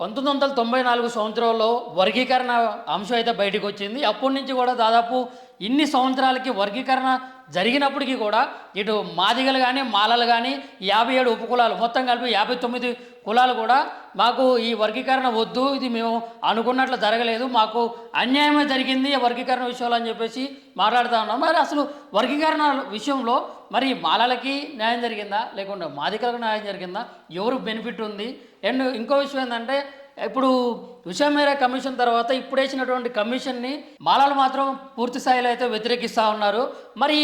1994 సంవత్సరంలో వర్గీకరణ అంశం అయితే బయటకు వచ్చింది. అప్పటి నుంచి కూడా దాదాపు ఇన్ని సంవత్సరాలకి వర్గీకరణ జరిగినప్పటికీ కూడా ఇటు మాదిగలు కానీ మాలలు కానీ 57 ఉపకులాలు మొత్తం కలిపి 59 కులాలు కూడా మాకు ఈ వర్గీకరణ వద్దు, ఇది మేము అనుకున్నట్లు జరగలేదు, మాకు అన్యాయమే జరిగింది వర్గీకరణ విషయంలో అని చెప్పేసి మాట్లాడుతూ ఉన్నాం. మరి అసలు వర్గీకరణ విషయంలో మరి మాలలకి న్యాయం జరిగిందా లేకుంటే మాదిగలకు న్యాయం జరిగిందా, ఎవరు బెనిఫిట్ ఉంది? అండ్ ఇంకో విషయం ఏంటంటే ఇప్పుడు ఉషా మేరా కమిషన్ తర్వాత ఇప్పుడు వేసినటువంటి కమిషన్ని మాలలు మాత్రం పూర్తి స్థాయిలో అయితే వ్యతిరేకిస్తూ ఉన్నారు. మరి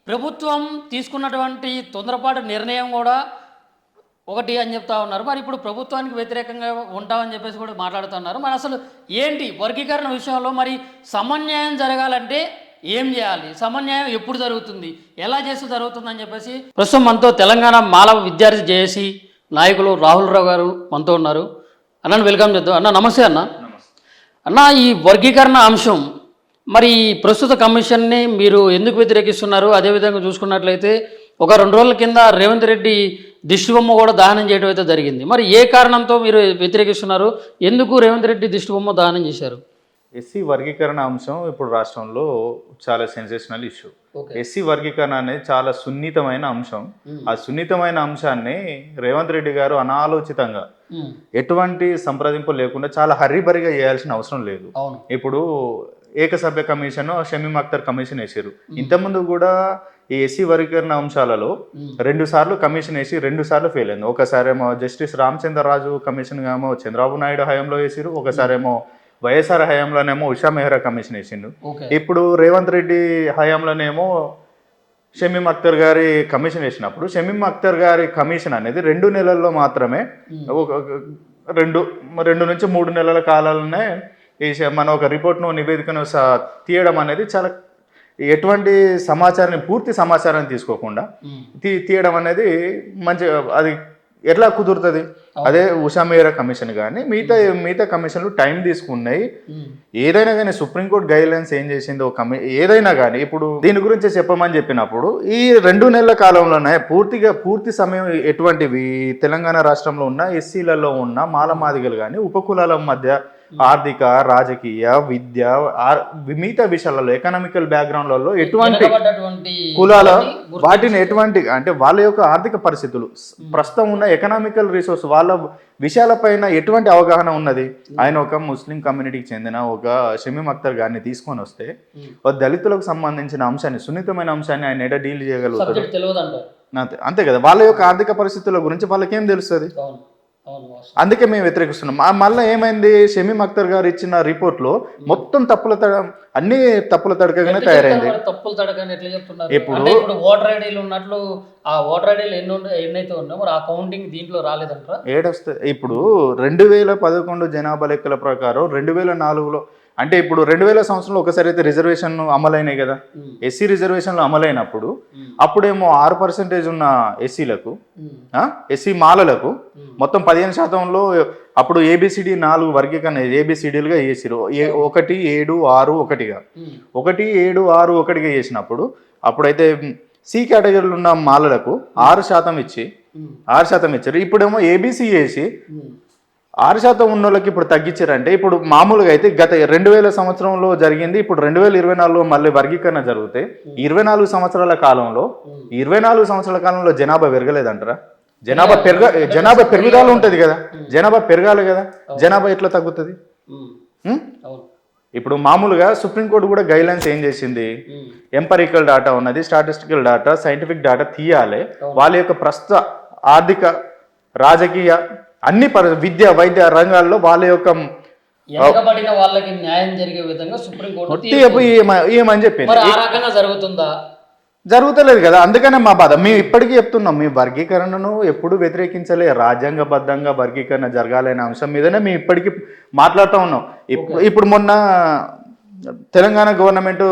ప్రభుత్వం తీసుకున్నటువంటి తొందరపాటు నిర్ణయం కూడా ఒకటి అని చెప్తా ఉన్నారు. మరి ఇప్పుడు ప్రభుత్వానికి వ్యతిరేకంగా ఉంటామని చెప్పేసి కూడా మాట్లాడుతున్నారు. మరి అసలు ఏంటి వర్గీకరణ విషయంలో మరి సమన్యాయం జరగాలంటే ఏం చేయాలి, సమన్యాయం ఎప్పుడు జరుగుతుంది, ఎలా చేస్తే జరుగుతుందని చెప్పేసి ప్రస్తుతం మనతో తెలంగాణ మాల విద్యార్థి జేఏసీ నాయకులు రాహుల్ రావు గారు మనతో ఉన్నారు. అన్న వెల్కమ్ చేద్దాం. అన్న నమస్తే. అన్న ఈ వర్గీకరణ అంశం మరి ప్రస్తుత కమిషన్ని మీరు ఎందుకు వ్యతిరేకిస్తున్నారు? అదేవిధంగా చూసుకున్నట్లయితే ఒక 2 రోజుల కింద రేవంత్ రెడ్డి దిష్టిబొమ్మ కూడా దహనం చేయడం అయితే జరిగింది. మరి ఏ కారణంతో మీరు వ్యతిరేకిస్తున్నారు? ఎందుకు రేవంత్ రెడ్డి దిష్టిబొమ్మ దహనం చేశారు? ఎస్సీ వర్గీకరణ అంశం ఇప్పుడు రాష్ట్రంలో చాలా సెన్సేషనల్ ఇష్యూ. ఎస్సీ వర్గీకరణ అనేది చాలా సున్నితమైన అంశం. ఆ సున్నితమైన అంశాన్ని రేవంత్ రెడ్డి గారు అనాలోచితంగా ఎటువంటి సంప్రదింపు లేకుండా చాలా హర్రీబరిగా చేయాల్సిన అవసరం లేదు. ఇప్పుడు ఏకసభ్య కమిషన్, షమీమ్ అఖ్తర్ కమిషన్ వేసారు. ఇంతకుముందు కూడా ఈ ఎస్సీ వర్గీకరణ అంశాలలో 2 సార్లు కమిషన్ వేసి 2 సార్లు ఫెయిల్ అయింది. ఒకసారేమో జస్టిస్ రామచంద్రరాజు కమిషన్ ఏమో చంద్రబాబు నాయుడు హయాంలో వేసారు, ఒకసారేమో వైఎస్ఆర్ హయాంలోనేమో ఉషా మెహ్రా కమిషన్ వేసిండు. ఇప్పుడు రేవంత్ రెడ్డి హయాంలోనేమో షమీమ్ అఖ్తర్ గారి కమిషన్ వేసినప్పుడు షమీమ్ అఖ్తర్ గారి కమిషన్ అనేది 2 నెలల్లో మాత్రమే, 2 నుంచి 3 నెలల కాలంలోనే మన ఒక రిపోర్ట్ను నివేదికను తీయడం అనేది చాలా ఎటువంటి సమాచారాన్ని పూర్తి సమాచారాన్ని తీసుకోకుండా తీయడం అనేది మంచి, అది ఎట్లా కుదురుతుంది? అదే ఉషా మేరా కమిషన్ కానీ మిగతా కమిషన్లు టైం తీసుకున్నాయి. ఏదైనా కానీ సుప్రీంకోర్టు గైడ్ లైన్స్ ఏం చేసిందో ఏదైనా కానీ ఇప్పుడు దీని గురించి చెప్పమని చెప్పినప్పుడు ఈ 2 నెలల కాలంలోనే పూర్తి సమయం ఎటువంటివి తెలంగాణ రాష్ట్రంలో ఉన్న ఎస్సీలలో ఉన్న మాలమాదిగలు కానీ ఉపకులాల మధ్య ఆర్థిక, రాజకీయ, విద్య, మిగతా విషయాలలో ఎకనామికల్ బ్యాక్గ్రౌండ్లలో ఎటువంటి కులాల వాటిని ఎటువంటి అంటే వాళ్ళ యొక్క ఆర్థిక పరిస్థితులు, ప్రస్తుతం ఉన్న ఎకనామికల్ రిసోర్స్, వాళ్ళ విషయాలపైన ఎటువంటి అవగాహన ఉన్నది? ఆయన ఒక ముస్లిం కమ్యూనిటీకి చెందిన ఒక షమీమ్ అఖ్తర్ గారిని తీసుకొని వస్తే దళితులకు సంబంధించిన అంశాన్ని, సున్నితమైన అంశాన్ని ఆయన ఎట డీల్ చేయగలుగుతారు? అంతే కదా. వాళ్ళ యొక్క ఆర్థిక పరిస్థితుల గురించి వాళ్ళకేం తెలుస్తుంది? అందుకే మేము వ్యతిరేకిస్తున్నాం. మళ్ళీ ఏమైంది, షమీమ్ అఖ్తర్ గారు ఇచ్చిన రిపోర్ట్లో మొత్తం అన్ని తప్పుల తడకగానే తయారైంది. ఇప్పుడు ఓటర్ ఐడీలు ఉన్నట్లు ఆ ఓటర్ ఐడీలు ఎన్నైతే ఉన్నాయో మరి ఆ కౌంటింగ్ దీంట్లో రాలేదంటారా? ఏడొస్తుంది. ఇప్పుడు 2011 జనాభా లెక్కల ప్రకారం 2004లో అంటే ఇప్పుడు 2000 సంవత్సరంలో ఒకసారి అయితే రిజర్వేషన్ అమలైనాయి కదా. ఎస్సీ రిజర్వేషన్లు అమలైనప్పుడు అప్పుడేమో 6% ఉన్న ఎస్సీలకు, ఎస్సీ మాలలకు మొత్తం 15%లో అప్పుడు ఏబిసిడి 4 వర్గీకరణ ఏబిసిడీలుగా చేసిరు. 1, 7, 6, 1గా 1, 7, 6, 1గా చేసినప్పుడు అప్పుడైతే సి కేటగిరీలో ఉన్న మాలలకు 6% ఇచ్చారు. ఇప్పుడేమో ఏబిసి చేసి 6% ఉన్న వాళ్ళకి ఇప్పుడు తగ్గించారంటే ఇప్పుడు మామూలుగా అయితే గత 2000 సంవత్సరంలో జరిగింది, ఇప్పుడు 2024లో మళ్ళీ వర్గీకరణ జరిగితే 24 సంవత్సరాల కాలంలో జనాభా పెరగలేదంటారా? జనాభా పెరుగుదల ఉంటుంది కదా, జనాభా పెరగాలి కదా, జనాభా ఎట్లా తగ్గుతుంది? ఇప్పుడు మామూలుగా సుప్రీంకోర్టు కూడా గైడ్ లైన్స్ ఏం చేసింది, ఎంపరికల్ డేటా ఉన్నది, స్టాటిస్టికల్ డేటా, సైంటిఫిక్ డేటా తీయాలి. వాళ్ళ యొక్క ప్రస్తుత ఆర్థిక, రాజకీయ, అన్ని విద్య, వైద్య రంగాల్లో వాళ్ళ యొక్క వాళ్ళకి న్యాయం జరిగే విధంగా సుప్రీంకోర్టు ఏమని చెప్పింది. జరుగుతుందా? జరుగుతలేదు కదా. అందుకనే మా బాధ. మేము ఇప్పటికీ చెప్తున్నాం, మీ వర్గీకరణను ఎప్పుడు వ్యతిరేకించలే. రాజ్యాంగబద్ధంగా వర్గీకరణ జరగాలనే అంశం మీదనే మేము ఇప్పటికీ మాట్లాడుతూ ఉన్నాం. ఇప్పుడు మొన్న తెలంగాణ గవర్నమెంట్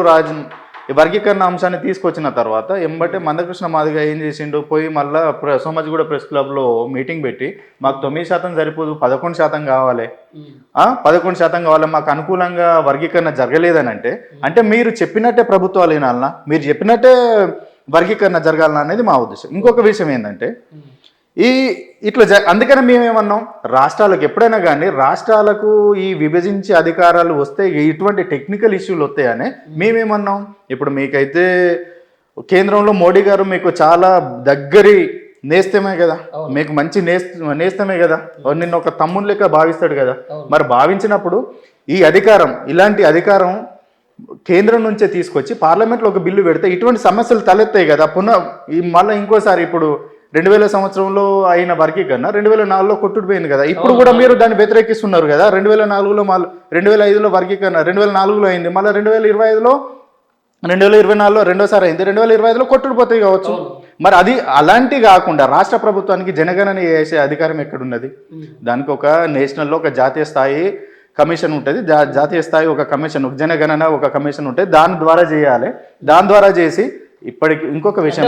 ఈ వర్గీకరణ అంశాన్ని తీసుకొచ్చిన తర్వాత ఎంబటే మందకృష్ణ మాదిగ ఏం చేసిండు, పోయి మళ్ళీ సోమాజిగూడ ప్రెస్ క్లబ్లో మీటింగ్ పెట్టి మాకు 9% సరిపోదు, 11% కావాలి, 11% కావాలి, మాకు అనుకూలంగా వర్గీకరణ జరగలేదని అంటే మీరు చెప్పినట్టే ప్రభుత్వాలు వినాలనా, మీరు చెప్పినట్టే వర్గీకరణ జరగాలనా అనేది మా ఉద్దేశం. ఇంకొక విషయం ఏంటంటే ఈ ఇట్లా అందుకనే మేమేమన్నాం, రాష్ట్రాలకు ఎప్పుడైనా కానీ రాష్ట్రాలకు ఈ విభజించే అధికారాలు వస్తే ఇటువంటి టెక్నికల్ ఇష్యూలు వస్తాయని మేమేమన్నాం. ఇప్పుడు మీకైతే కేంద్రంలో మోడీ గారు మీకు చాలా దగ్గరి నేస్తమే కదా, మీకు మంచి నేస్తమే కదా, నిన్న ఒక తమ్ముని లెక్క భావిస్తాడు కదా. మరి భావించినప్పుడు ఈ అధికారం, ఇలాంటి అధికారం కేంద్రం నుంచే తీసుకొచ్చి పార్లమెంట్లో ఒక బిల్లు పెడితే ఇటువంటి సమస్యలు తలెత్తాయి కదా. మళ్ళీ ఇంకోసారి ఇప్పుడు 2000 సంవత్సరంలో అయిన వర్గీకరణ 2004లో కొట్టుకుపోయింది కదా. ఇప్పుడు కూడా మీరు దాన్ని వ్యతిరేకిస్తున్నారు కదా. 2004లో మళ్ళీ 2005లో వర్గీకరణ 2004లో అయింది, మళ్ళీ 2025లో 2024లో రెండోసారి అయింది, 2025లో కొట్టుకుపోతాయి కావచ్చు. మరి అది అలాంటి కాకుండా రాష్ట్ర ప్రభుత్వానికి జనగణన చేసే అధికారం ఎక్కడున్నది? దానికి ఒక నేషనల్లో ఒక జాతీయ స్థాయి కమిషన్ ఉంటుంది, జాతీయ స్థాయి ఒక కమిషన్, ఒక జనగణన ఒక కమిషన్ ఉంటుంది, దాని ద్వారా చేయాలి. దాని ద్వారా చేసి ఇప్పటికి ఇంకొక విషయం,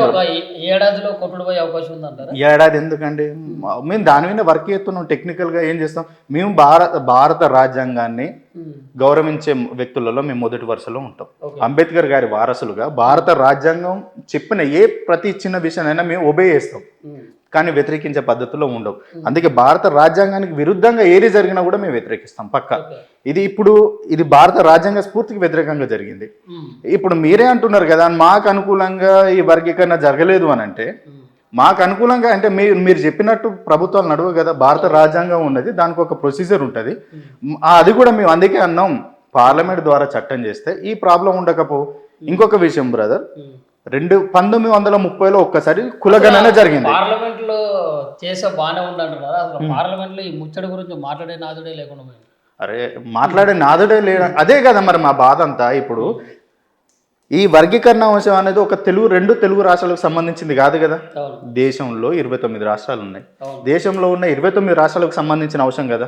ఏడాదిలో కొట్టుకుపోయే అవకాశం ఉందంటారా? ఏడాది ఎందుకండి, మేము దాని మీద వర్క్ చేస్తున్నాం. టెక్నికల్గా ఏం చేస్తాం, మేము భారత రాజ్యాంగాన్ని గౌరవించే వ్యక్తులలో మేము మొదటి వరుసలో ఉంటాం. అంబేద్కర్ గారి వారసులుగా భారత రాజ్యాంగం చెప్పిన ప్రతి చిన్న విషయానైనా మేము ఒబే చేస్తాం, కానీ వ్యతిరేకించే పద్ధతిలో ఉండవు. అందుకే భారత రాజ్యాంగానికి విరుద్ధంగా ఏది జరిగినా కూడా మేము వ్యతిరేకిస్తాం పక్క. ఇది భారత రాజ్యాంగ స్ఫూర్తికి వ్యతిరేకంగా జరిగింది. ఇప్పుడు మీరే అంటున్నారు కదా మాకు అనుకూలంగా ఈ వర్గీకరణ జరగలేదు అని అంటే, మాకు అనుకూలంగా అంటే మీరు చెప్పినట్టు ప్రభుత్వాలు నడవు కదా. భారత రాజ్యాంగం ఉన్నది, దానికి ఒక ప్రొసీజర్ ఉంటుంది. అది కూడా మేము అందుకే అన్నాం, పార్లమెంట్ ద్వారా చట్టం చేస్తే ఈ ప్రాబ్లం ఉండకపో. ఇంకొక విషయం బ్రదర్, 1930లో ఒక్కసారి కులగణన జరిగింది. పార్లమెంట్ లో చేసే బాగానే ఉందంటున్నారు, అసలు పార్లమెంట్ లో ఈ ముచ్చడి గురించి మాట్లాడే నాదుడే లేకుండా. అరే మాట్లాడే నాదుడే లేడు, అదే కదా మరి మా బాధ అంతా. ఇప్పుడు ఈ వర్గీకరణ అంశం అనేది ఒక రెండు తెలుగు రాష్ట్రాలకు సంబంధించింది కాదు కదా. దేశంలో 29 రాష్ట్రాలు ఉన్నాయి. దేశంలో ఉన్న 29 రాష్ట్రాలకు సంబంధించిన అంశం కదా.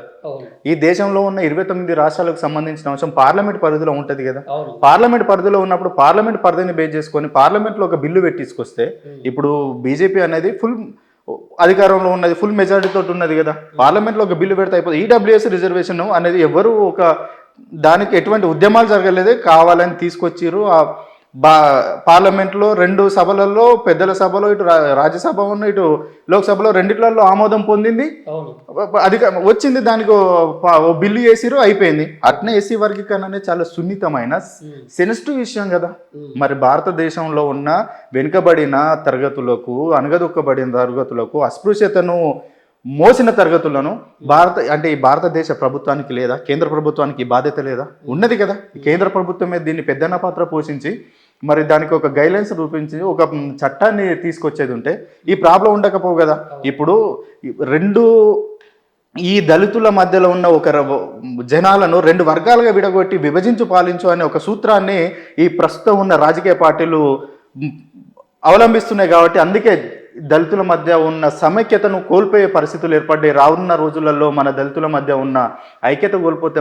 ఈ దేశంలో ఉన్న 29 రాష్ట్రాలకు సంబంధించిన అంశం పార్లమెంట్ పరిధిలో ఉంటుంది కదా. పార్లమెంట్ పరిధిలో ఉన్నప్పుడు పార్లమెంట్ పరిధిని బేస్ చేసుకొని పార్లమెంట్లో ఒక బిల్లు పెట్టించుకొస్తే, ఇప్పుడు బీజేపీ అనేది ఫుల్ అధికారంలో ఉన్నది, ఫుల్ మెజారిటీ తోటి ఉన్నది కదా. పార్లమెంట్లో ఒక బిల్లు పెడితే అయిపోతుంది. ఈడబ్ల్యూఎస్ రిజర్వేషన్ అనేది ఎవరు దానికి ఎటువంటి ఉద్యమాలు జరగలేదు, కావాలని తీసుకొచ్చిర్రు. పార్లమెంట్లో 2 సభలలో, పెద్దల సభలో, ఇటు రాజ్యసభ ఉన్న, ఇటు లోక్సభలో రెండిట్లలో ఆమోదం పొందింది, వచ్చింది. దానికి బిల్లు చేసిరు, అయిపోయింది. అట్నే ఎస్సీ వర్గీకరణ అనేది చాలా సున్నితమైన సెన్సిటివ్ విషయం కదా. మరి భారతదేశంలో ఉన్న వెనుకబడిన తరగతులకు, అణగదొక్కబడిన తరగతులకు, అస్పృశ్యతను మోసిన తరగతులను ఈ భారతదేశ ప్రభుత్వానికి లేదా, కేంద్ర ప్రభుత్వానికి బాధ్యత లేదా? ఉన్నది కదా. కేంద్ర ప్రభుత్వమే దీన్ని పెద్దన్న పాత్ర పోషించి మరి దానికి ఒక గైడ్లైన్స్ రూపించి ఒక చట్టాన్ని తీసుకొచ్చేది ఉంటే ఈ ప్రాబ్లం ఉండకపోవు కదా. ఇప్పుడు ఈ దళితుల మధ్యలో ఉన్న ఒక జనాలను 2 వర్గాలుగా విడగొట్టి విభజించు పాలించు అనే ఒక సూత్రాన్ని ఈ ప్రస్తుతం ఉన్న రాజకీయ పార్టీలు అవలంబిస్తున్నాయి. కాబట్టి అందుకే దళితుల మధ్య ఉన్న సమైక్యతను కోల్పోయే పరిస్థితులు ఏర్పడ్డాయి. రానున్న రోజులలో మన దళితుల మధ్య ఉన్న ఐక్యత కోల్పోతే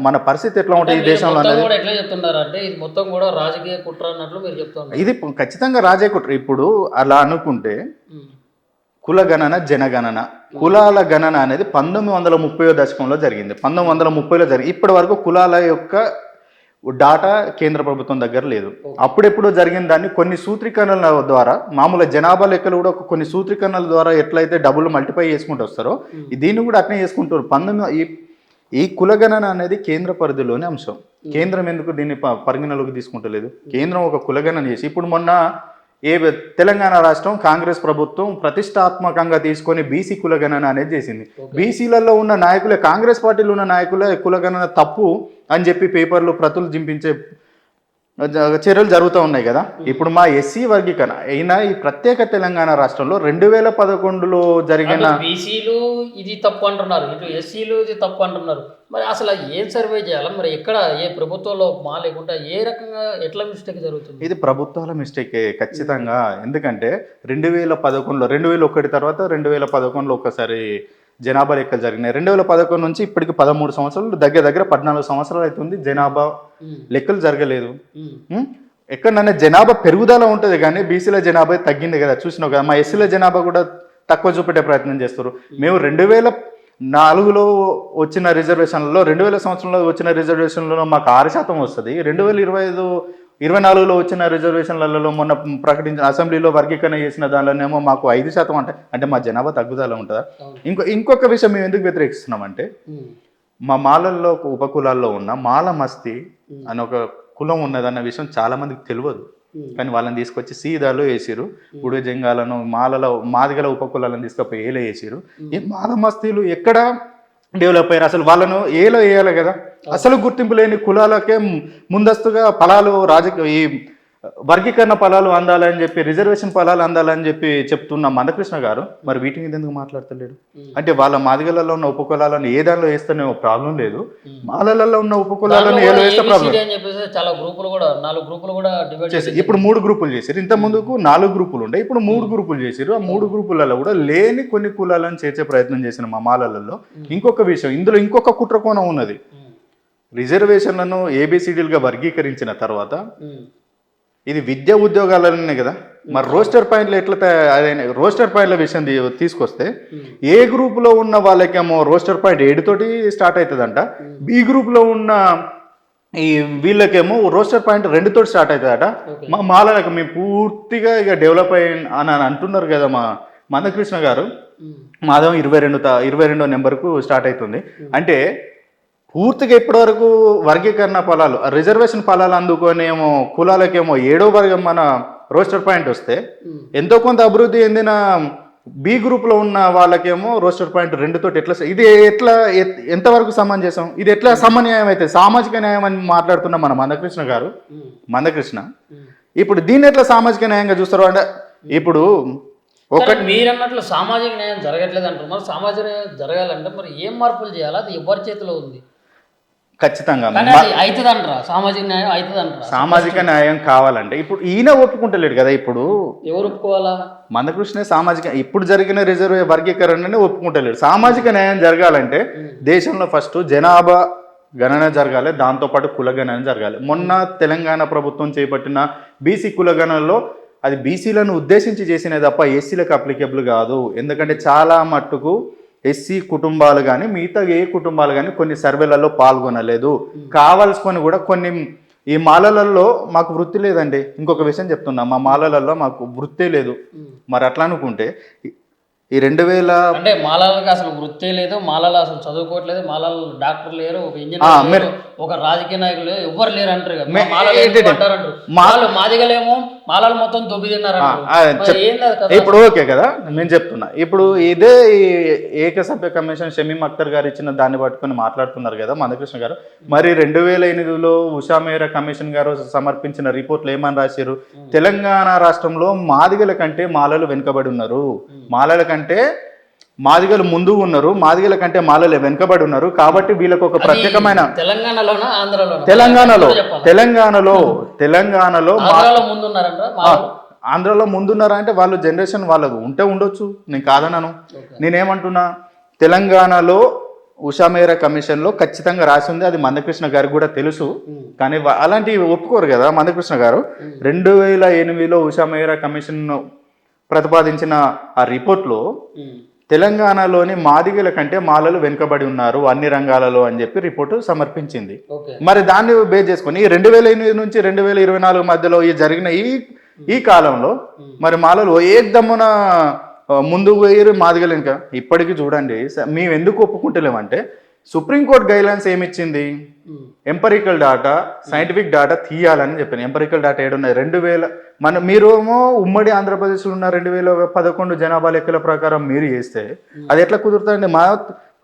మన పరిస్థితి ఎట్లా ఉంటుంది ఈ దేశంలో అనేది. ఎట్లా చెప్తున్నారు అంటే ఇది మొత్తం కూడా రాజకీయ కుట్ర అన్నట్లు మీరు చెప్తున్నారు. ఇది ఖచ్చితంగా రాజకీయ కుట్ర. ఇప్పుడు అలా అనుకుంటే కులగణన, జనగణన, కులాల గణన అనేది 1930 దశకంలో జరిగింది. 1930లో జరిగింది. ఇప్పటి వరకు కులాల యొక్క డాటా కేంద్ర ప్రభుత్వం దగ్గర లేదు. అప్పుడెప్పుడు జరిగిన దాన్ని కొన్ని సూత్రీకరణల ద్వారా, మామూలు జనాభా లెక్కలు కూడా కొన్ని సూత్రీకరణల ద్వారా ఎట్లయితే డబ్బులు మల్టిప్లై చేసుకుంటూ వస్తారో దీన్ని కూడా అట్నే చేసుకుంటారు. ఈ కులగణన అనేది కేంద్ర పరిధిలోని అంశం. కేంద్రం ఎందుకు దీన్ని పరిగణలోకి తీసుకుంటలేదు? కేంద్రం ఒక కులగణన చేసి, ఇప్పుడు మొన్న తెలంగాణ రాష్ట్రం కాంగ్రెస్ ప్రభుత్వం ప్రతిష్టాత్మకంగా తీసుకొని బీసీ కులగణన అనేది చేసింది. బీసీలలో ఉన్న నాయకులే, కాంగ్రెస్ పార్టీలో ఉన్న నాయకులే కులగణన తప్పు అని చెప్పి పేపర్లు ప్రతులు జింపించే చర్యలు జరుగుతూ ఉన్నాయి కదా. ఇప్పుడు మా ఎస్సీ వర్గీకరణ అయినా ఈ ప్రత్యేక తెలంగాణ రాష్ట్రంలో 2011లో జరిగిన బీసీలు ఇది తప్పు అంటున్నారు, ఇటు ఎస్సీలు ఇది తప్పు అంటున్నారు. మరి అసలు ఏం సర్వే చేయాలి? మరి ఎక్కడ ఏ ప్రభుత్వంలో లేకుండా ఏ రకంగా ఎట్లా మిస్టేక్ జరుగుతుంది? ఇది ప్రభుత్వాల మిస్టేకే ఖచ్చితంగా. ఎందుకంటే 2011లో 2001 తర్వాత 2011లో ఒకసారి జనాభా లెక్కలు జరిగినాయి. 2011 నుంచి ఇప్పటికి 13 సంవత్సరాలు, దగ్గర 14 సంవత్సరాలు అవుతుంది జనాభా లెక్కలు జరగలేదు. ఎక్కడన్నా జనాభా పెరుగుదల ఉంటుంది కానీ బీసీల జనాభా తగ్గింది కదా, చూసినావు కదా. మా ఎస్సీల జనాభా కూడా తక్కువ చూపెట్టే ప్రయత్నం చేస్తారు. మేము 2004లో వచ్చిన రిజర్వేషన్లలో, 2000 సంవత్సరంలో వచ్చిన రిజర్వేషన్లలో మాకు 6% వస్తుంది. 2025 24లో వచ్చిన రిజర్వేషన్లలో మొన్న ప్రకటించిన అసెంబ్లీలో వర్గీకరణ చేసిన దానిలోనేమో మాకు 5% అంటే మా జనాభా తగ్గుదల ఉంటుందా? ఇంకొక విషయం మేము ఎందుకు వ్యతిరేకిస్తున్నామంటే మా మాలల్లో ఉపకులాల్లో ఉన్న మాల మస్తి అని ఒక కులం ఉన్నదన్న విషయం చాలా మందికి తెలియదు. కానీ వాళ్ళని తీసుకొచ్చి సీదాలో వేసిరు. ఉడే జంగాలను మాదిగల ఉపకులాలను తీసుకపోయి ఏలో వేసిరు. ఈ మాల మస్తీలు ఎక్కడ డెవలప్ అయ్యారు? అసలు వాళ్ళను ఏలో వేయాలి కదా. అసలు గుర్తింపు లేని కులాలకే ముందస్తుగా ఫలాలు ఈ వర్గీకరణ ఫలాలు అందాలని చెప్పి, రిజర్వేషన్ ఫలాలు అందాలని చెప్పి చెప్తున్న మందకృష్ణ గారు మరి వీటి మీద ఎందుకు మాట్లాడతలేడు? అంటే వాళ్ళ మాదిగలలో ఉన్న ఉపకులాలను ఏ దానిలో వేస్తేనే ప్రాబ్లం లేదు, మాలలలో ఉన్న ఉపకులాలను ఏలో వేస్తే ప్రాబ్లం. చాలా గ్రూపులు కూడా 4 గ్రూపులు కూడా డివైడ్ చేసి ఇప్పుడు 3 గ్రూపులు చేశారు. ఇంత ముందుకు 4 గ్రూపులు ఉండే, ఇప్పుడు 3 గ్రూపులు చేశారు. ఆ 3 గ్రూపులలో కూడా లేని కొన్ని కులాలను చేర్చే ప్రయత్నం చేసిన మా మాలలలో. ఇంకొక విషయం, ఇందులో ఇంకొక కుట్రకోణం ఉన్నది. రిజర్వేషన్లను ఏబిసిడీలుగా వర్గీకరించిన తర్వాత ఇది విద్యా ఉద్యోగాలనే కదా, మరి రోస్టర్ పాయింట్లు ఎట్లా అదే రోస్టర్ పాయింట్ల విషయం తీసుకొస్తే ఏ గ్రూపులో ఉన్న వాళ్ళకేమో రోస్టర్ పాయింట్ 7 తోటి స్టార్ట్ అవుతుందంట, బి గ్రూప్లో ఉన్న ఈ వీళ్ళకేమో రోస్టర్ పాయింట్ 2 తోటి స్టార్ట్ అవుతుందట. మా మాలలకు మేము పూర్తిగా ఇక డెవలప్ అని అంటున్నారు కదా మా మందకృష్ణ గారు. మాధవం 22వ నెంబర్కు స్టార్ట్ అవుతుంది. అంటే పూర్తిగా ఇప్పటివరకు వర్గీకరణ ఫలాలు రిజర్వేషన్ ఫలాలు అందుకొనేమో కులాలకేమో 7వ వర్గం మన రోస్టర్ పాయింట్ వస్తే ఎంతో కొంత అభివృద్ధి చెందిన బి గ్రూప్లో ఉన్న వాళ్ళకేమో రోస్టర్ పాయింట్ 2 తోటి ఇది ఎంతవరకు సమంజసం? ఇది ఎట్లా సమన్యాయం అయితే సామాజిక న్యాయం అని మాట్లాడుతున్న మన మందకృష్ణ ఇప్పుడు దీన్ని ఎట్లా సామాజిక న్యాయంగా చూస్తారు? అంటే ఇప్పుడు మీరన్నట్లు సామాజిక న్యాయం జరగట్లేదు అంటారు. మరి సామాజిక న్యాయం జరగాలంటే మరి ఏం మార్పులు చేయాలి? అది ఎవరి చేతిలో ఉంది? ఖచ్చితంగా సామాజిక న్యాయం కావాలంటే ఇప్పుడు ఈయన ఒప్పుకుంటలేడు కదా. ఇప్పుడు ఎవరు ఒప్పుకోవాలా? మందకృష్ణ ఇప్పుడు జరిగిన వర్గీకరణనే ఒప్పుకుంటలేడు. సామాజిక న్యాయం జరగాలంటే దేశంలో ఫస్ట్ జనాభా గణన జరగాలి, దాంతోపాటు కుల గణన జరగాలి. మొన్న తెలంగాణ ప్రభుత్వం చేపట్టిన బీసీ కుల గణనలో అది బీసీలను ఉద్దేశించి చేసినది తప్ప ఎస్సీలకు అప్లికేబుల్ కాదు. ఎందుకంటే చాలా మట్టుకు ఎస్సీ కుటుంబాలు కానీ మిగతా ఏ కుటుంబాలు కానీ కొన్ని సర్వేలలో పాల్గొనలేదు. కావాల్సుకొని కూడా కొన్ని ఈ మాలలలో మాకు వృత్తి లేదండి. ఇంకొక విషయం చెప్తున్నా, మా మాలలలో మాకు వృత్తే లేదు. మరి అట్లా అనుకుంటే ఈ 2000 అంటే మాలలకు అసలు వృత్తే లేదు, మాలలు అసలు చదువుకోవట్లేదు, మాలలు డాక్టర్ లేరు, ఒక ఇంజనీర్ లేరు, ఒక రాజకీయ నాయకులు ఎవ్వరు లేరు అంటారు కదా. మాదిగలేమో మాలలు మొత్తం దొబ్బి తిన్నారు. ఇప్పుడు ఓకే కదా, నేను చెప్తున్నా. ఇప్పుడు ఇదే ఏకసభ్య కమిషన్ షమీం అఖ్తర్ గారు ఇచ్చిన దాన్ని పట్టుకొని మాట్లాడుతున్నారు కదా మందకృష్ణ గారు. మరి 2008లో ఉషా మేరా కమిషన్ గారు సమర్పించిన రిపోర్ట్లు ఏమని రాశారు? తెలంగాణ రాష్ట్రంలో మాదిగల కంటే మాలలు వెనుకబడి ఉన్నారు, మాలల కంటే మాదిగలు ముందు ఉన్నారు, మాదిగల కంటే మాలలు వెనుకబడి ఉన్నారు. కాబట్టి వీళ్ళకు ఒక ప్రత్యేకమైన తెలంగాణలో ఆంధ్రలో ముందున్నారా అంటే వాళ్ళు జనరేషన్ వాళ్ళకు ఉంటే ఉండొచ్చు, నేను కాదన్నాను. నేనేమంటున్నా, తెలంగాణలో ఉషా మేరా కమిషన్లో ఖచ్చితంగా రాసి ఉంది. అది మందకృష్ణ గారికి కూడా తెలుసు, కానీ అలాంటివి ఒప్పుకోరు కదా మందకృష్ణ గారు. 2008లో ఉషా మేరా కమిషన్ ప్రతిపాదించిన ఆ రిపోర్ట్లో తెలంగాణలోని మాదిగల కంటే మాలలు వెనుకబడి ఉన్నారు అన్ని రంగాలలో అని చెప్పి రిపోర్టు సమర్పించింది. మరి దాన్ని బేస్ చేసుకుని 2008 నుంచి 2024 మధ్యలో జరిగిన ఈ కాలంలో మరి మాలలు ఏకదమ్మున ముందుకు పోయి మాదిగలు ఇంకా ఇప్పటికీ చూడండి. మేము ఎందుకు ఒప్పుకుంటలేమంటే సుప్రీంకోర్టు గైడ్లైన్స్ ఏమిచ్చింది? ఎంపరికల్ డాటా, సైంటిఫిక్ డాటా తీయాలని చెప్పాను. Empirical data ఏడున్నాయి? 2000 మీరేమో ఉమ్మడి ఆంధ్రప్రదేశ్లో ఉన్న 2011 జనాభా లెక్కల ప్రకారం మీరు చేస్తే అది ఎట్లా కుదురుతుందండి? మా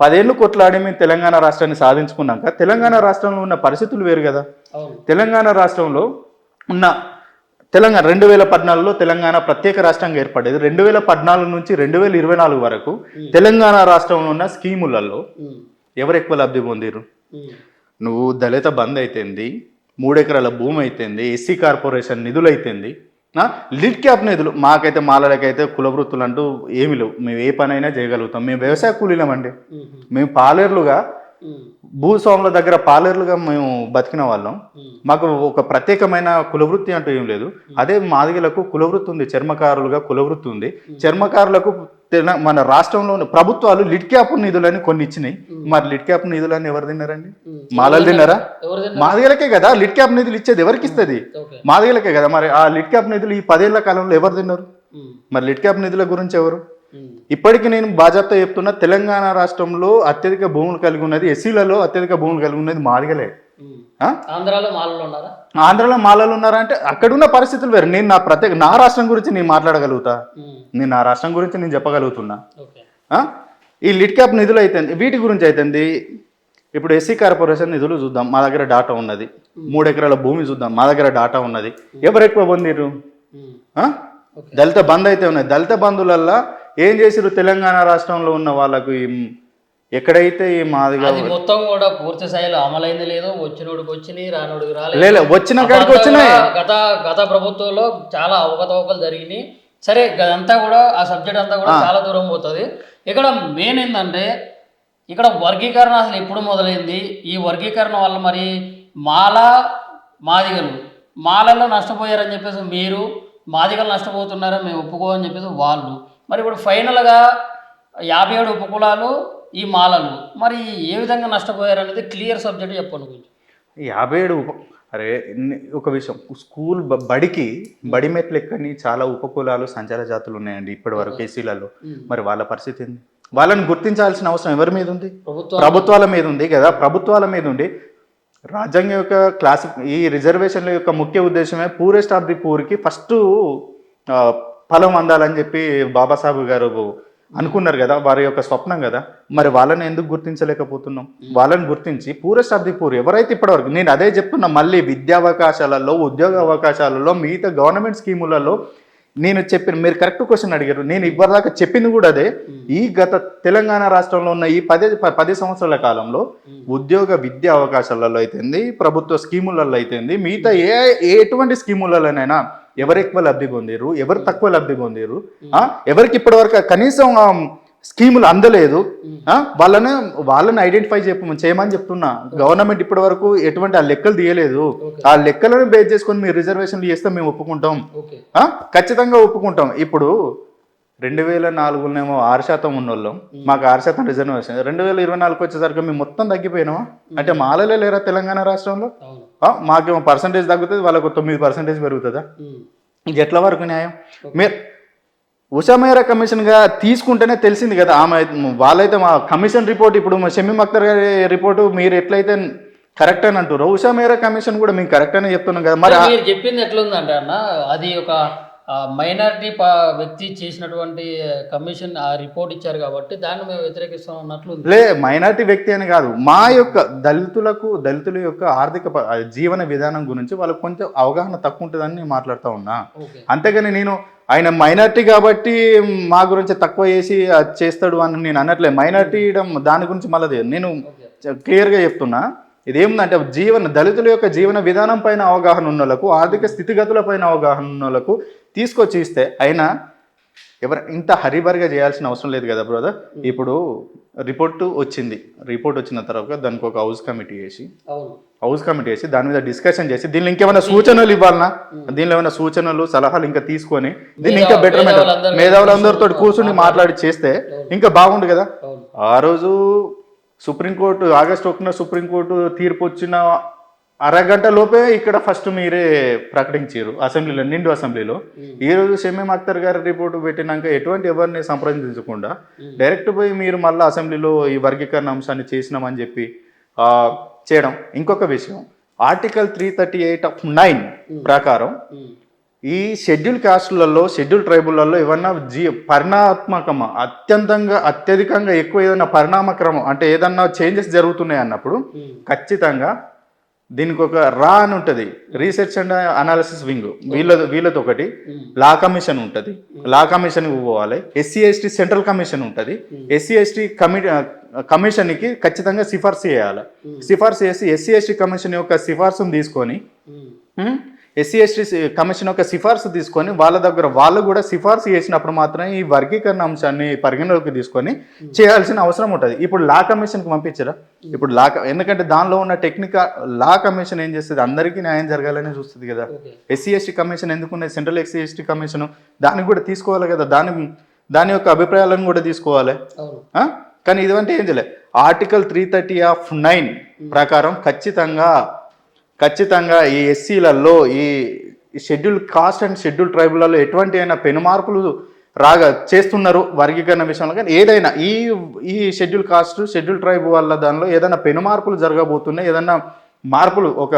10 ఏళ్ళు కొట్లాడి మేము తెలంగాణ రాష్ట్రాన్ని సాధించుకున్నాక తెలంగాణ రాష్ట్రంలో ఉన్న పరిస్థితులు వేరు కదా. తెలంగాణ రాష్ట్రంలో ఉన్న 2014లో తెలంగాణ ప్రత్యేక రాష్ట్రంగా ఏర్పడేది. 2014 నుంచి 2024 వరకు తెలంగాణ రాష్ట్రంలో ఉన్న స్కీములలో ఎవరు ఎక్కువ లబ్ధి పొందిరు? నువ్వు దళిత బంద్ అయితేంది, 3 ఎకరాల భూమి అయితేంది, ఎస్సీ కార్పొరేషన్ నిధులు అయితేంది, లిడ్ క్యాప్ నిధులు. మాకైతే మాలలకైతే కుల వృత్తులు అంటూ ఏమి లేవు, మేము ఏ పనైనా చేయగలుగుతాం. మేము వ్యవసాయ కూలీలమండి, మేము పాలేర్లుగా భూస్వాముల దగ్గర పాలేర్లుగా మేము బతికిన వాళ్ళం. మాకు ఒక ప్రత్యేకమైన కులవృత్తి అంటూ ఏం లేదు. అదే మాదిగలకు కులవృత్తి ఉంది, చర్మకారులుగా కులవృత్తి ఉంది. చర్మకారులకు మన రాష్ట్రంలో ఉన్న ప్రభుత్వాలు లిడ్ క్యాప్ నిధులని కొన్ని ఇచ్చినాయి. మరి లిడ్ క్యాప్ నిధులని ఎవరు తిన్నారండి? మాలలు తిన్నారా? మాదిగలకే కదా లిడ్ క్యాప్ నిధులు ఇచ్చేది. ఎవరికి ఇస్తుంది? మాదిగలకే కదా. మరి ఆ లిడ్ క్యాప్ నిధులు ఈ 10 ఏళ్ల కాలంలో ఎవరు తిన్నారు? మరి లిడ్ క్యాప్ నిధుల గురించి ఎవరు? ఇప్పటికీ నేను బాజాప్తా చెప్తున్నా, తెలంగాణ రాష్ట్రంలో అత్యధిక భూములు కలిగి ఉన్నది, ఎస్సీలలో అత్యధిక భూములు కలిగి ఉన్నది మాదిగలే. ఆంధ్రాలో మాలలు ఉన్నారా? ఆంధ్రాలో మాలలు ఉన్నారా అంటే అక్కడున్న పరిస్థితులు వేరు. నేను నా రాష్ట్రం గురించి నేను మాట్లాడగలుగుతా, నేను నా రాష్ట్రం గురించి నేను చెప్పగలుగుతున్నా. ఈ లిడ్ క్యాప్ నిధులు అయితే వీటి గురించి అవుతుంది. ఇప్పుడు ఎస్సీ కార్పొరేషన్ నిధులు చూద్దాం, మా దగ్గర డాటా ఉన్నది. 3 ఎకరాల భూమి చూద్దాం, మా దగ్గర డాటా ఉన్నది. ఎవరు ఎక్కువ పొందిరు? దళిత బంధు అయితే ఉన్నాయి. దళిత బంధువులల్లా ఏం చేసిరు? తెలంగాణ రాష్ట్రంలో ఉన్న వాళ్ళకు ఎక్కడైతే ఈ మాదిగా మొత్తం కూడా పూర్తి స్థాయిలో అమలైంది లేదో, వచ్చినోడికి వచ్చినాయి, రానోడికి రాలేదు. వచ్చిన కాడికి వచ్చినాయి. గత ప్రభుత్వంలో చాలా అవకతవకలు జరిగినాయి. సరే, అదంతా కూడా ఆ సబ్జెక్ట్ అంతా కూడా చాలా దూరం పోతుంది. ఇక్కడ మెయిన్ ఏంటంటే ఇక్కడ వర్గీకరణ అసలు ఎప్పుడు మొదలైంది? ఈ వర్గీకరణ వల్ల మరి మాదిగలు మాలల్లో నష్టపోయారని చెప్పేసి మీరు, మాదిగలు నష్టపోతున్నారని మేము ఒప్పుకోమని చెప్పేసి వాళ్ళు, మరి ఇప్పుడు ఫైనల్గా 57 ఉపకులాలు ఈ మాలలు మరి ఏ విధంగా నష్టపోయారనేది క్లియర్ సబ్జెక్ట్ చెప్పండి కొంచెం. 57 అరే ఒక విషయం, స్కూల్ బడి మెట్లు ఎక్కని చాలా ఉపకులాలు సంచార జాతులు ఉన్నాయండి ఇప్పటి వరకు ఎస్సీలలో. మరి వాళ్ళ పరిస్థితి ఏంది? వాళ్ళని గుర్తించాల్సిన అవసరం ఎవరి మీద ఉంది? ప్రభుత్వాల మీద ఉంది కదా. ప్రభుత్వాల మీద ఉండి రాజ్యాంగం యొక్క ఈ రిజర్వేషన్ల యొక్క ముఖ్య ఉద్దేశమే పూరెస్ట్ ఆఫ్ ది పూర్కి ఫస్ట్ ఫలం అందాలని చెప్పి బాబాసాహెబ్ గారు అనుకున్నారు కదా, వారి యొక్క స్వప్నం కదా. మరి వాళ్ళని ఎందుకు గుర్తించలేకపోతున్నాం? వాళ్ళని గుర్తించి పూరెస్ట్ ఆఫ్ ది పూర్ ఎవరైతే ఇప్పటివరకు, నేను అదే చెప్తున్నా మళ్ళీ, విద్యావకాశాలలో, ఉద్యోగ అవకాశాలలో, మిగతా గవర్నమెంట్ స్కీములలో నేను చెప్పిన, మీరు కరెక్ట్ క్వశ్చన్ అడిగారు, నేను ఇప్పటిదాకా చెప్పింది కూడా అదే. ఈ గత తెలంగాణ రాష్ట్రంలో ఉన్న ఈ 10 సంవత్సరాల కాలంలో ఉద్యోగ విద్యా అవకాశాలలో అయితేంది, ప్రభుత్వ స్కీములలో అయితేంది, మిగతా ఎటువంటి స్కీములలోనైనా ఎవరు ఎక్కువ లబ్ధి పొందిరు, ఎవరు తక్కువ లబ్ధి పొందిరు, ఎవరికి ఇప్పటివరకు కనీసం స్కీములు అందలేదు, వాళ్ళని ఐడెంటిఫై చేయమని చెప్తున్నా. గవర్నమెంట్ ఇప్పటి వరకు ఎటువంటి ఆ లెక్కలు తీయలేదు. ఆ లెక్కలను బేస్ చేసుకొని మీరు రిజర్వేషన్లు చేస్తే మేము ఒప్పుకుంటాం, ఖచ్చితంగా ఒప్పుకుంటాం. ఇప్పుడు 2004 6% ఉన్నోళ్ళం, మాకు 6% రిజర్వేషన్. 2024 వచ్చేసరికి మేము మొత్తం తగ్గిపోయినామా? అంటే మాలలే లేరా తెలంగాణ రాష్ట్రంలో? మాకేమో పర్సంటేజ్ తగ్గుతుంది, వాళ్ళకు 9% పెరుగుతుందా? ఇది ఎట్ల వరకు న్యాయం? మీరు ఉషా మేరా కమిషన్గా తీసుకుంటేనే తెలిసింది కదా. వాళ్ళైతే మా కమిషన్ రిపోర్ట్, ఇప్పుడు మా షమీమ్ అఖ్తర్ గారి రిపోర్టు మీరు ఎట్లయితే కరెక్ట్ అని అంటారు, ఉషా మేరా కమిషన్ కూడా మేము కరెక్ట్ అని చెప్తున్నాం కదా. మరి మీరు చెప్పింది ఎట్లుందంటే అన్న, అది ఒక మైనారిటీ వ్యక్తి చేసినటువంటి కమిషన్ ఆ రిపోర్ట్ ఇచ్చారు కాబట్టి దాన్ని మేము వ్యతిరేకిస్తాం అన్నట్లు. మైనారిటీ వ్యక్తి అని కాదు, మా యొక్క దళితుల యొక్క ఆర్థిక జీవన విధానం గురించి వాళ్ళకు కొంచెం అవగాహన తక్కువ ఉంటుందని నేను మాట్లాడుతూ ఉన్నా. అంతేగాని నేను ఆయన మైనారిటీ కాబట్టి మా గురించి తక్కువ చేసి చేస్తాడు అని నేను అన్నట్లే. మైనారిటీ దాని గురించి మళ్ళీ నేను క్లియర్గా చెప్తున్నా. ఇదేముందంటే దళితుల యొక్క జీవన విధానం పైన అవగాహన ఉన్న వాళ్ళకు, ఆర్థిక స్థితిగతుల పైన అవగాహన ఉన్న వాళ్ళకు తీసుకొచ్చి ఇస్తే అయినా ఇంత హరిబరిగా చేయాల్సిన అవసరం లేదు కదా బ్రదర్. ఇప్పుడు రిపోర్ట్ వచ్చిన తర్వాత దానికి ఒక హౌస్ కమిటీ వేసి దాని మీద డిస్కషన్ చేసి దీనిలో ఇంకేమైనా సూచనలు ఇవ్వాలన్నా, దీనిలో ఏమైనా సూచనలు సలహాలు ఇంకా తీసుకొని దీన్ని ఇంకా బెటర్మెంట్ మేధావులందరితో కూర్చుని మాట్లాడి చేస్తే ఇంకా బాగుండు కదా. ఆ రోజు సుప్రీంకోర్టు ఆగస్టు 1న సుప్రీంకోర్టు తీర్పు వచ్చిన అరగంట లోపే ఇక్కడ ఫస్ట్ మీరే ప్రకటించారు అసెంబ్లీలో, నిండు అసెంబ్లీలో. ఈ రోజు షమీమ్ అఖ్తర్ గారి రిపోర్టు పెట్టినాక ఎటువంటి ఎవరిని సంప్రదించకుండా డైరెక్ట్ పోయి మీరు మళ్ళీ అసెంబ్లీలో ఈ వర్గీకరణ అంశాన్ని చేసినామని చెప్పి చేయడం. ఇంకొక విషయం, ఆర్టికల్ 338(9) ప్రకారం ఈ షెడ్యూల్ కాస్టులలో, షెడ్యూల్ ట్రైబులలో ఏమన్నా పరిణాత్మకమా అత్యధికంగా ఎక్కువ ఏదైనా పరిణామక్రమం అంటే ఏదన్నా చేంజెస్ జరుగుతున్నాయి అన్నప్పుడు ఖచ్చితంగా దీనికి ఒక అని ఉంటుంది, రీసెర్చ్ అండ్ అనాలిసిస్ వింగ్, వీళ్ళతో ఒకటి లా కమిషన్ ఉంటుంది, లా కమిషన్కి పోవాలి. ఎస్సీ ఎస్టీ సెంట్రల్ కమిషన్ ఉంటుంది, ఎస్సీ ఎస్టీ కమిషన్కి ఖచ్చితంగా సిఫార్సు చేయాలి. సిఫార్సు చేసి ఎస్సీ ఎస్టీ కమిషన్ యొక్క సిఫార్సును తీసుకొని ఎస్సీ ఎస్టీ కమిషన్ యొక్క సిఫార్సు తీసుకొని వాళ్ళ దగ్గర వాళ్ళు కూడా సిఫార్సు చేసినప్పుడు మాత్రమే ఈ వర్గీకరణ అంశాన్ని పరిగణలోకి తీసుకొని చేయాల్సిన అవసరం ఉంటుంది. ఇప్పుడు లా కమిషన్కి పంపించరా? ఇప్పుడు ఎందుకంటే దానిలో ఉన్న లా కమిషన్ ఏం చేస్తుంది, అందరికీ న్యాయం జరగాలని చూస్తుంది కదా. ఎస్సీ ఎస్టీ కమిషన్ ఎందుకున్నది, సెంట్రల్ ఎస్సీ ఎస్టీ కమిషన్, దానికి కూడా తీసుకోవాలి కదా. దాని యొక్క అభిప్రాయాలను కూడా తీసుకోవాలి. అవును. కానీ ఇదంటే ఏం చేయలేదు. ఆర్టికల్ 330(9) ప్రకారం ఖచ్చితంగా ఈ ఎస్సీలలో ఈ షెడ్యూల్ కాస్ట్ అండ్ షెడ్యూల్ ట్రైబులలో ఎటువంటి అయినా పెను మార్పులు చేస్తున్నారు వర్గీకరణ విషయంలో. కానీ ఏదైనా ఈ షెడ్యూల్ కాస్ట్ షెడ్యూల్ ట్రైబ్ వల్ల దానిలో ఏదైనా పెను మార్పులు జరగబోతున్నాయి, ఏదైనా మార్పులు ఒక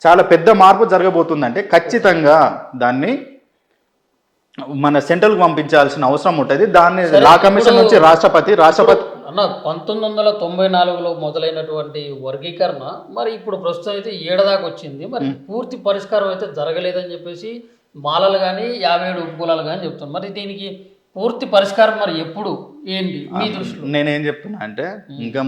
చాలా పెద్ద మార్పు జరగబోతుందంటే ఖచ్చితంగా దాన్ని మన సెంట్రల్కి పంపించాల్సిన అవసరం ఉంటుంది. దాన్ని లా కమిషన్ నుంచి రాష్ట్రపతి అన్న 1994లో మొదలైనటువంటి వర్గీకరణ మరి ఇప్పుడు ప్రస్తుతం అయితే 7 దాకా వచ్చింది. మరి పూర్తి పరిష్కారం అయితే జరగలేదని చెప్పేసి మాలలు కానీ 57 ఉపకులాలు కానీ చెప్తున్నారు. మరి దీనికి పూర్తి పరిష్కారం మరి ఎప్పుడు ఏంటి మీ దృష్టిలో? నేనేం చెప్తున్నా అంటే ఇంకా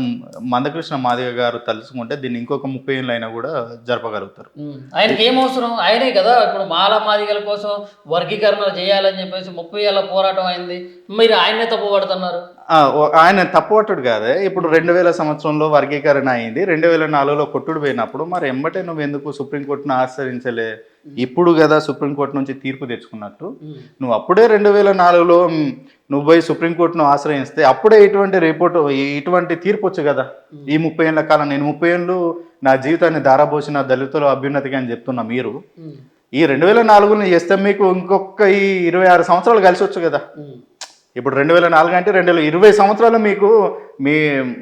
మందకృష్ణ మాదిగ గారు తలుచుకుంటే దీన్ని ఇంకొక 30 ఏళ్ళు అయినా కూడా జరపగలుగుతారు. ఆయనకి ఏం అవసరం? ఆయనే కదా ఇప్పుడు మాల మాదిగల కోసం వర్గీకరణ చేయాలని చెప్పేసి 30 ఏళ్ళ పోరాటం అయింది. మీరు ఆయనే తప్పుపడుతున్నారు. ఆయన తప్పుపట్టుడు కాదే. ఇప్పుడు 2000 సంవత్సరంలో వర్గీకరణ అయింది, 2004లో కొట్టుడు పోయినప్పుడు మరి ఎంబటే నువ్వు ఎందుకు సుప్రీంకోర్టును ఆశ్రయించలే? ఇప్పుడు కదా సుప్రీంకోర్టు నుంచి తీర్పు తెచ్చుకున్నట్టు నువ్వు అప్పుడే 2004లో నువ్వు పోయి సుప్రీంకోర్టును ఆశ్రయిస్తే అప్పుడే ఇటువంటి తీర్పు వచ్చు కదా. ఈ 30 ఏళ్ళ కాలం నేను 30 ఏళ్ళు నా జీవితాన్ని దారబోసిన దళితుల అభ్యున్నతికి అని చెప్తున్నా. మీరు ఈ 2004ని చేస్తే మీకు ఇంకొక ఈ 26 సంవత్సరాలు కలిసి వచ్చు కదా. ఇప్పుడు 2004 అంటే 2020 సంవత్సరాలు మీకు మీ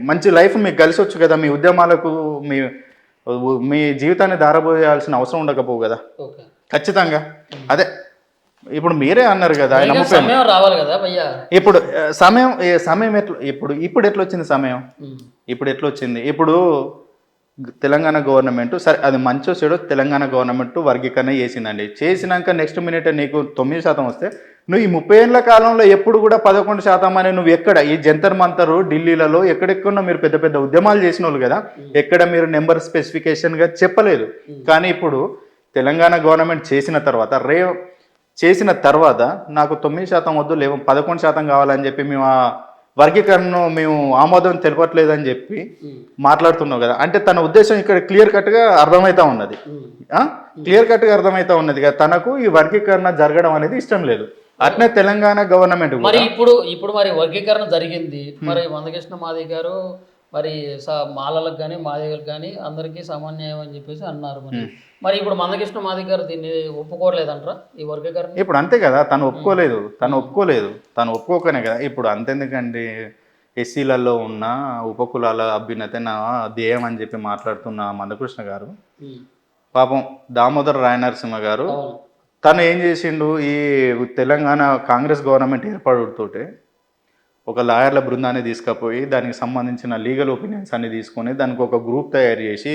మంచి లైఫ్ మీకు కలిసి వచ్చు కదా. మీ ఉద్యమాలకు మీ జీవితాన్ని దారబోయాల్సిన అవసరం ఉండకపోవు కదా. ఖచ్చితంగా అదే ఇప్పుడు మీరే అన్నారు కదా ఆయన రావాలి కదా భయ్యా. ఇప్పుడు సమయం ఇప్పుడు ఎట్లా వచ్చింది సమయం? ఇప్పుడు ఎట్లా వచ్చింది? ఇప్పుడు తెలంగాణ గవర్నమెంట్ సరే అది మంచో చెడో తెలంగాణ గవర్నమెంట్ వర్గీకరణ చేసిందండి. చేసినాక నెక్స్ట్ మినిట్ నీకు 9% వస్తే నువ్వు ఈ 30 ఏళ్ళ కాలంలో ఎప్పుడు కూడా 11% అని నువ్వు ఎక్కడ ఈ జంతర్ మంతరు ఢిల్లీలలో ఎక్కడెక్కడో మీరు పెద్ద పెద్ద ఉద్యమాలు చేసిన వాళ్ళు కదా, ఎక్కడ మీరు నెంబర్ స్పెసిఫికేషన్గా చెప్పలేదు. కానీ ఇప్పుడు తెలంగాణ గవర్నమెంట్ చేసిన తర్వాత నాకు 9% వద్దు, 11% కావాలని చెప్పి మేము వర్గీకరణను మేము ఆమోదం తెలపట్లేదని చెప్పి మాట్లాడుతున్నావు కదా. అంటే తన ఉద్దేశం ఇక్కడ క్లియర్ కట్గా అర్థమవుతా ఉన్నది కదా, తనకు ఈ వర్గీకరణ జరగడం అనేది ఇష్టం లేదు. అట్నే తెలంగాణ గవర్నమెంట్ మరి ఇప్పుడు మరి వర్గీకరణ జరిగింది. మరి మందకృష్ణ మాదిగ గారు మరి మాలలకు కానీ మాదిగలకు కానీ అందరికీ సమాన్యాయం అని చెప్పేసి అన్నారు. మరి ఇప్పుడు మందకృష్ణ మాదిగ గారు దీన్ని ఒప్పుకోవట్లేదంటారా ఈ వర్గీకరణ? ఇప్పుడు అంతే కదా, తను ఒప్పుకోకనే కదా. ఇప్పుడు అంతెందుకండి ఎస్సీలలో ఉన్న ఉపకులాల అభ్యున్నతే నా ధ్యేయం అని చెప్పి మాట్లాడుతున్న మందకృష్ణ గారు పాపం దామోదర్ రాయనరసింహ గారు తను ఏం చేసిండు, ఈ తెలంగాణ కాంగ్రెస్ గవర్నమెంట్ ఏర్పడుతోటే ఒక లాయర్ల బృందాన్ని తీసుకుపోయి దానికి సంబంధించిన లీగల్ ఒపీనియన్స్ అన్ని తీసుకొని దానికి ఒక గ్రూప్ తయారు చేసి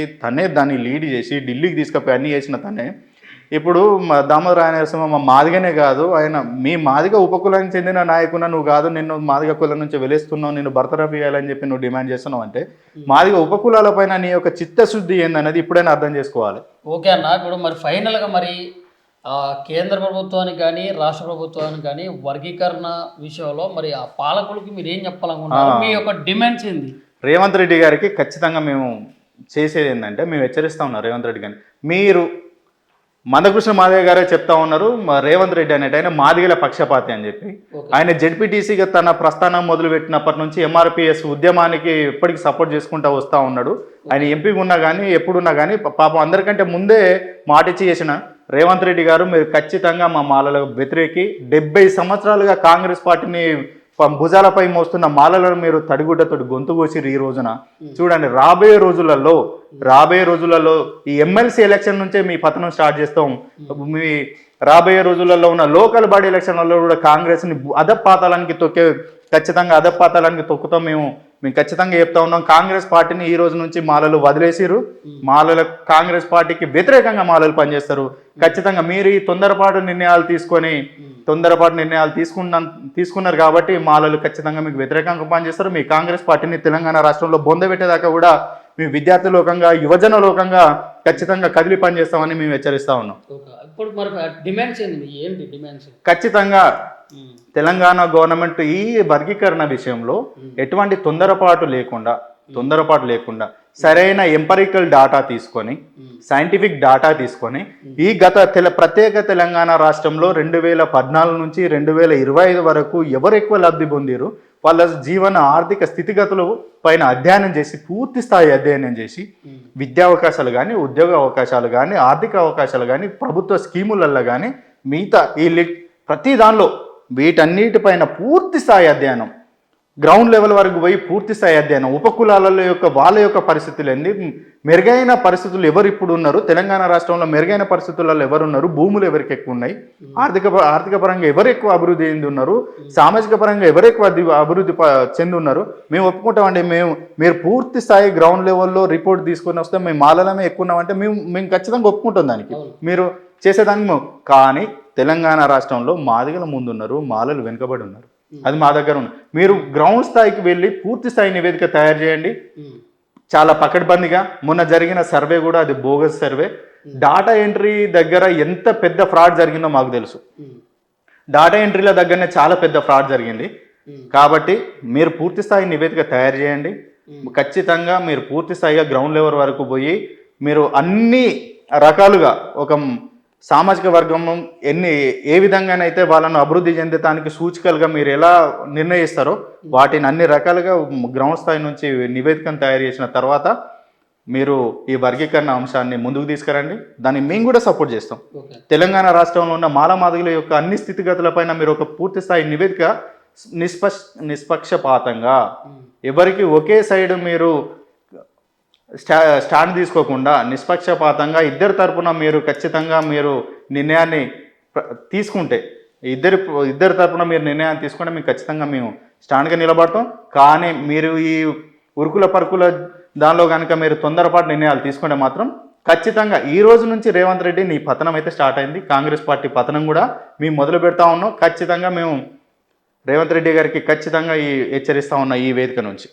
దాన్ని లీడ్ చేసి ఢిల్లీకి తీసుకుపోయి అన్నీ చేసిన తనే ఇప్పుడు దామోదర్ రాయనరసింహ మా మాదిగనే కాదు, ఆయన మీ మాదిగ ఉపకులానికి చెందిన నాయకున నువ్వు కాదు, నిన్ను మాదిగ కులం నుంచి వెలేస్తున్నావు, నిన్ను బర్తరఫ్ చేయాలని చెప్పి నువ్వు డిమాండ్ చేస్తున్నావు అంటే మాదిగ ఉపకులాల పైన నీ యొక్క చిత్తశుద్ధి ఏందనేది ఇప్పుడైనా అర్థం చేసుకోవాలి. ఓకే అన్న, ఇప్పుడు మరి ఫైనల్గా మరి కేంద్ర ప్రభుత్వానికి కానీ రాష్ట్ర ప్రభుత్వానికి కానీ వర్గీకరణ విషయంలో మరి ఆ పాలకులకి మీరు ఏం చెప్పాలనుకుంటున్నారు? మీ యొక్క డిమాండ్స్ ఏంది? రేవంత్ రెడ్డి గారికి ఖచ్చితంగా మేము చేసేది ఏంటంటే మేము హెచ్చరిస్తా ఉన్నాం రేవంత్ రెడ్డి గారిని. మీరు మందకృష్ణ మాదిగ గారే చెప్తా ఉన్నారు రేవంత్ రెడ్డి అనేట ఆయన మాదిగల పక్షపాతి అని చెప్పి. ఆయన జెడ్పీటీసీగా తన ప్రస్థానం మొదలుపెట్టినప్పటి నుంచి ఎంఆర్పిఎస్ ఉద్యమానికి ఎప్పటికీ సపోర్ట్ చేసుకుంటూ వస్తూ ఉన్నాడు. ఆయన ఎంపీగా ఉన్నా కానీ ఎప్పుడున్నా కానీ పాపం అందరికంటే ముందే మాటిచ్చి చేసిన రేవంత్ రెడ్డి గారు మీరు ఖచ్చితంగా మా మాలలకు వ్యతిరేకి 70 సంవత్సరాలుగా కాంగ్రెస్ పార్టీని భుజాలపై మోస్తున్న మాలలను మీరు తడిగుడ్డతో గొంతు కోసిరు. ఈ రోజున చూడండి, రాబోయే రోజులలో ఈ ఎమ్మెల్సీ ఎలక్షన్ నుంచే మీ పతనం స్టార్ట్ చేస్తాం. మీ రాబోయే రోజులలో ఉన్న లోకల్ బాడీ ఎలక్షన్లలో కూడా కాంగ్రెస్ని ఖచ్చితంగా అధపాతాలానికి తొక్కుతాం. మేము ఖచ్చితంగా చెప్తా ఉన్నాం. కాంగ్రెస్ పార్టీని ఈ రోజు నుంచి మాలలు వదిలేసిరు. కాంగ్రెస్ పార్టీకి వ్యతిరేకంగా మాలలు పనిచేస్తారు. ఖచ్చితంగా మీరు ఈ తొందరపాటు నిర్ణయాలు తీసుకున్నారు కాబట్టి మాలలు ఖచ్చితంగా మీకు వ్యతిరేకంగా పనిచేస్తారు. మీ కాంగ్రెస్ పార్టీని తెలంగాణ రాష్ట్రంలో బొందబెట్టేదాకా కూడా మీ విద్యార్థి లోకంగా యువజన లోకంగా ఖచ్చితంగా కదిలి పనిచేస్తామని మేము హెచ్చరిస్తా ఉన్నాం. ఖచ్చితంగా తెలంగాణ గవర్నమెంట్ ఈ వర్గీకరణ విషయంలో ఎటువంటి తొందరపాటు లేకుండా తొందరపాటు లేకుండా సరైన ఎంపరికల్ డాటా తీసుకొని సైంటిఫిక్ డాటా తీసుకొని ఈ ప్రత్యేక తెలంగాణ రాష్ట్రంలో 2014 నుంచి 2025 వరకు ఎవరు ఎక్కువ లబ్ధి పొందిరు, వాళ్ళ జీవన ఆర్థిక స్థితిగతుల పైన అధ్యయనం చేసి, పూర్తి స్థాయి అధ్యయనం చేసి, విద్యా అవకాశాలు కానీ, ఉద్యోగ అవకాశాలు కానీ, ఆర్థిక అవకాశాలు కానీ, ప్రభుత్వ స్కీములలో కానీ, మిగతా ప్రతి దానిలో వీటన్నిటిపైన పూర్తి స్థాయి అధ్యయనం, గ్రౌండ్ లెవెల్ వరకు పోయి పూర్తి స్థాయి అధ్యయనం, ఉపకులాల యొక్క వాళ్ళ యొక్క పరిస్థితులు ఏంది, మెరుగైన పరిస్థితులు ఎవరు ఇప్పుడు ఉన్నారు, తెలంగాణ రాష్ట్రంలో మెరుగైన పరిస్థితులలో ఎవరు ఉన్నారు, భూములు ఎవరికి ఎక్కువ ఉన్నాయి, ఆర్థిక పరంగా ఎవరు ఎక్కువ అభివృద్ధి చెంది ఉన్నారు, సామాజిక పరంగా ఎవరు ఎక్కువ అభివృద్ధి చెంది ఉన్నారు, మేము ఒప్పుకుంటామండి. మీరు పూర్తి స్థాయి గ్రౌండ్ లెవెల్లో రిపోర్ట్ తీసుకొని వస్తే మేము మాలలమే ఎక్కువ ఉన్నామంటే మేము ఖచ్చితంగా ఒప్పుకుంటాం దానికి, మీరు చేసేదానికి. కానీ తెలంగాణ రాష్ట్రంలో మాదిగల ముందున్నారు, మాలలు వెనుకబడి ఉన్నారు, అది మా దగ్గర ఉంది. మీరు గ్రౌండ్ స్థాయికి వెళ్ళి పూర్తి స్థాయి నివేదిక తయారు చేయండి. చాలా పకడ్బందీగా మొన్న జరిగిన సర్వే కూడా అది బోగస్ సర్వే. డాటా ఎంట్రీ దగ్గర ఎంత పెద్ద ఫ్రాడ్ జరిగిందో మాకు తెలుసు. డాటా ఎంట్రీల దగ్గరనే చాలా పెద్ద ఫ్రాడ్ జరిగింది. కాబట్టి మీరు పూర్తి స్థాయి నివేదిక తయారు చేయండి. ఖచ్చితంగా మీరు పూర్తి స్థాయిగా గ్రౌండ్ లెవెల్ వరకు పోయి మీరు అన్ని రకాలుగా ఒక సామాజిక వర్గం ఏ విధంగానైతే వాళ్ళను అభివృద్ధి చెందటానికి సూచికలుగా మీరు ఎలా నిర్ణయిస్తారో వాటిని అన్ని రకాలుగా గ్రౌండ్ స్థాయి నుంచి నివేదికను తయారు చేసిన తర్వాత మీరు ఈ వర్గీకరణ అంశాన్ని ముందుకు తీసుకురండి. దాన్ని మేము కూడా సపోర్ట్ చేస్తాం. తెలంగాణ రాష్ట్రంలో ఉన్న మాలమాదిగల యొక్క అన్ని స్థితిగతులపైన మీరు ఒక పూర్తి స్థాయి నివేదిక నిష్పక్షపాతంగా ఎవరికి ఒకే సైడ్ మీరు స్టాండ్ తీసుకోకుండా నిష్పక్షపాతంగా ఇద్దరి తరపున మీరు ఖచ్చితంగా మీరు నిర్ణయాన్ని తీసుకుంటే ఇద్దరి తరపున మీరు నిర్ణయాన్ని తీసుకుంటే మేము ఖచ్చితంగా మేము స్టాండ్గా నిలబడతాం. కానీ మీరు ఈ ఉరుకుల పరుకుల దానిలో కనుక మీరు తొందరపాటు నిర్ణయాలు తీసుకుంటే మాత్రం ఖచ్చితంగా ఈ రోజు నుంచి రేవంత్ రెడ్డి నీ పతనం అయితే స్టార్ట్ అయింది. కాంగ్రెస్ పార్టీ పతనం కూడా మేము మొదలు పెడతా ఉన్నాం. ఖచ్చితంగా మేము రేవంత్ రెడ్డి గారికి ఖచ్చితంగా హెచ్చరిస్తా ఉన్న ఈ వేదిక నుంచి.